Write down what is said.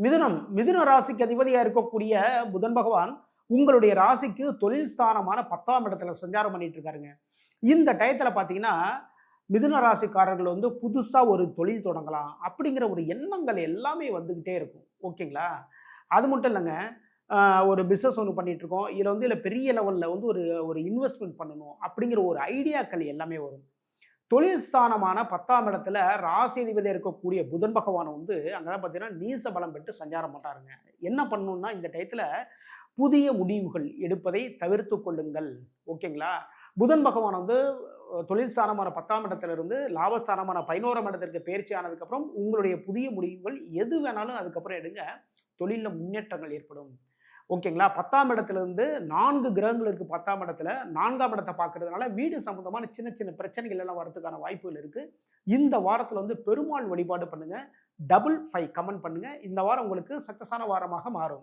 மிதுன ராசிக்கு அதிபதியாக இருக்கக்கூடிய புதன் பகவான் உங்களுடைய ராசிக்கு தொழில் ஸ்தானமான 10ஆம் இடத்துல சஞ்சாரம் பண்ணிட்டு இருக்காருங்க. இந்த டயத்தில் பார்த்தீங்கன்னா மிதுன ராசிக்காரர்கள் வந்து புதுசாக ஒரு தொழில் தொடங்கலாம் அப்படிங்கிற ஒரு எண்ணங்கள் எல்லாமே வந்துக்கிட்டே இருக்கும். ஓகேங்களா? அது மட்டும் இல்லைங்க, ஒரு பிஸ்னஸ் ஒன்று பண்ணிட்டு இருக்கோம். இதில் வந்து இல்லை பெரிய லெவலில் வந்து ஒரு ஒரு இன்வெஸ்ட்மெண்ட் பண்ணணும் அப்படிங்கிற ஒரு ஐடியாக்கள் எல்லாமே வரும். தொழில் ஸ்தானமான 10ஆம் இடத்துல ராசி அதிபதியாக இருக்கக்கூடிய புதன் பகவான் வந்து அங்கே பார்த்தீங்கன்னா நீச பலம் பெற்று சஞ்சாரம் பண்ணுறாருங்க. என்ன பண்ணணும்னா இந்த டயத்தில் புதிய முடிவுகள் எடுப்பதை தவிர்த்து கொள்ளுங்கள். ஓகேங்களா? புதன் பகவான் வந்து தொழில் ஸ்தானமான 10ஆம் இடத்திலிருந்து லாபஸ்தானமான 11ஆம் இடத்திற்கு பயிற்சி ஆனதுக்கப்புறம் உங்களுடைய புதிய முடிவுகள் எது வேணாலும் அதுக்கப்புறம் எடுங்க. தொழிலில் முன்னேற்றங்கள் ஏற்படும். ஓகேங்களா? 10ஆம் இடத்திலிருந்து 4 கிரகங்கள் இருக்கு. 10ஆம் இடத்துல 4ஆம் இடத்தை பார்க்கறதுனால வீடு சம்பந்தமான சின்ன சின்ன பிரச்சனைகள் எல்லாம் வரதுக்கான வாய்ப்புகள் இருக்கு. இந்த வாரத்தில் வந்து பெருமாள் வழிபாடு பண்ணுங்க. 55 கமெண்ட் பண்ணுங்க. இந்த வாரம் உங்களுக்கு சக்சஸான வாரமாக மாறும்.